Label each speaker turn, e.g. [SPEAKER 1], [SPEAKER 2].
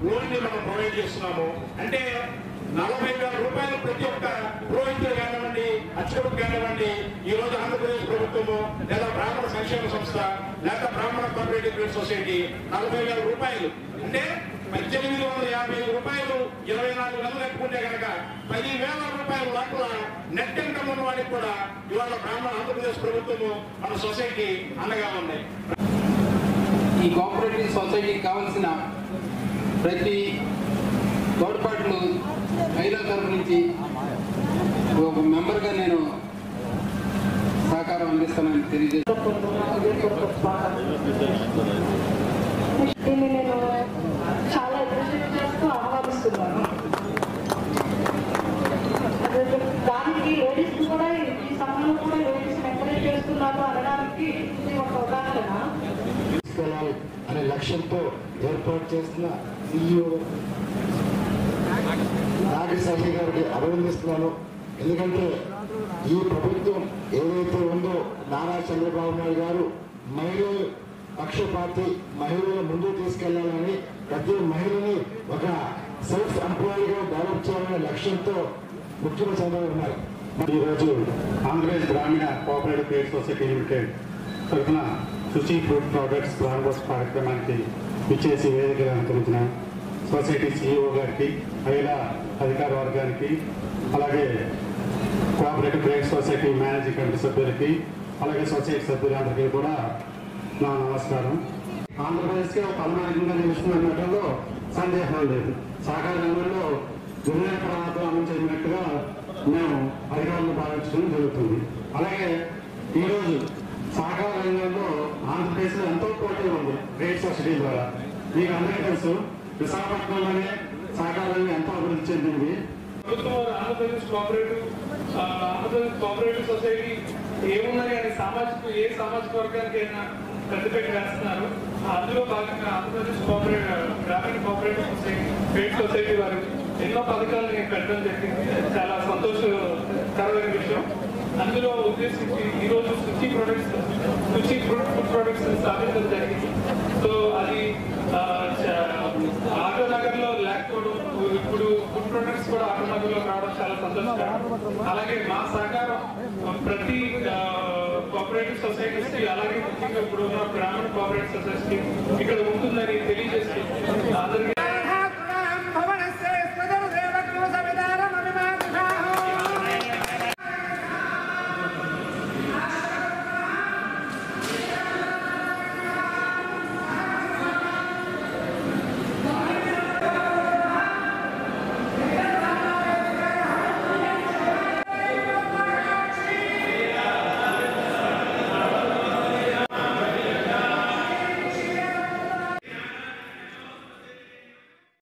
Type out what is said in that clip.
[SPEAKER 1] Loan ని మనం provide చేస్తున్నాము. అంటే 40,000 రూపాయలు ప్రతి ఒక్క పురోహితులు కానివ్వండి, అర్చకులకు కానివ్వండి, ఈ రోజు ఆంధ్రప్రదేశ్ ప్రభుత్వము లేదా బ్రాహ్మణ సంక్షేమ సంస్థ లేదా బ్రాహ్మణ కోఆపరేటివ్ క్రెడిట్ సొసైటీ 40,000 రూపాయలు అంటే 1,850 రూపాయలు 24 నెలలు కట్టుకుంటే కనుక 10,000 రూపాయల లోపల నెట్ ఇన్కమ్ ఉన్న వాడికి కూడా ఇవాళ బ్రాహ్మణ ఆంధ్రప్రదేశ్ ప్రభుత్వము మన సొసైటీ అండగా ఉన్నాయి.
[SPEAKER 2] ఈ కోఆపరేటివ్ సొసైటీకి కావాల్సిన ప్రతి తోడ్పాట్లు మహిళల తరఫు నుంచి ఒక మెంబర్గా నేను సహకారం అందిస్తానని తెలియజేస్తాను.
[SPEAKER 3] నేను చాలా అప్రిషియేట్ చేస్తూ ఆహ్వానిస్తున్నాను. దానికి లేడీస్ కూడా ఈ సమయంలో కూడా లేడీస్ ఎంకరేజ్ చేస్తున్నారు అనడానికి ఇది ఒక ఉదాహరణ.
[SPEAKER 4] అనే లక్ష్యంతో ఏర్పాటు చేస్తున్న CEO నాగసాహి గారికి అభినందిస్తున్నాను. ఎందుకంటే ఈ ప్రభుత్వం ఏదైతే ఉందో నారా చంద్రబాబు నాయుడు గారు మహిళలు పక్షపాతి మహిళలను ముందుకు తీసుకెళ్లాలని ప్రతి మహిళని ఒక సెల్ఫ్ ఎంప్లాయీగా డెవలప్ చేయాలనే లక్ష్యంతో ముఖ్యమంత్రి చంద్రబాబు ఉన్నారు.
[SPEAKER 5] ఈరోజు ఆంధ్రప్రదేశ్ గ్రామీణ కోఆపరేటివ్ క్రెడిట్ సొసైటీ లిమిటెడ్ తరఫున శుచి ఫుడ్ ప్రొడక్ట్స్ ప్రారంభోత్సవ కార్యక్రమానికి విచ్చేసి వేదిక అలంకరించిన సొసైటీ CEO గారికి, మహిళా అధికార వర్గానికి, అలాగే cooperative credit society managing committee సభ్యులకి, అలాగే సొసైటీ సభ్యులందరికీ కూడా నా నమస్కారం. ఆంధ్రప్రదేశ్కి ఒక తలమానికంగా నిలుస్తున్నట్లో సందేహం లేదు. సహకార రంగంలో దుర్నీతి ప్రమాదం అమలుచేసినట్టుగా మేము అధికారులను భావించడం జరుగుతుంది. అలాగే ఈరోజు సహకార రంగంలో ఆంధ్రప్రదేశ్లో ఎంతో పోటీ ఉంది క్రెడిట్ సొసైటీ ద్వారా. మీకు అందరికీ తెలుసు, విశాఖపట్నంలోనే సహకార రంగం ఎంతో అభివృద్ధి చెందింది.
[SPEAKER 6] ఆంధ్రప్రదేశ్ కోఆపరేటివ్ సొసైటీ ఏమున్నది అని ఏ సామాజిక వర్గానికి అయినా పెద్దపేట వేస్తున్నారు. అందులో భాగంగా ఆంధ్రప్రదేశ్ గ్రామీణ కోఆపరేటివ్ సొసైటీ క్రెడిట్ సొసైటీ వారు ఎన్నో పథకాలను పెట్టడం జరిగింది. చాలా సంతోషకరమైన విషయం. అందులో ఉద్దేశించి ఈరోజు శుచి ఫుడ్ ప్రొడక్ట్స్ స్థాపించడం జరిగింది. సో అది ఆటోనగర్ లో లేకపోవడం, ఇప్పుడు ఫుడ్ ప్రొడక్ట్స్ కూడా ఆటోనగర్ లో రావడం చాలా సంతోషకరం. అలాగే మా సహకారం ప్రతి కోఆపరేటివ్ సొసైటీస్ కి, అలాగే ముఖ్యంగా ఇప్పుడు ఉన్న గ్రామీణ కోఆపరేటివ్ సొసైటీస్ కి ఇక్కడ ఉంటుందని తెలియజేస్తూ అందరికీ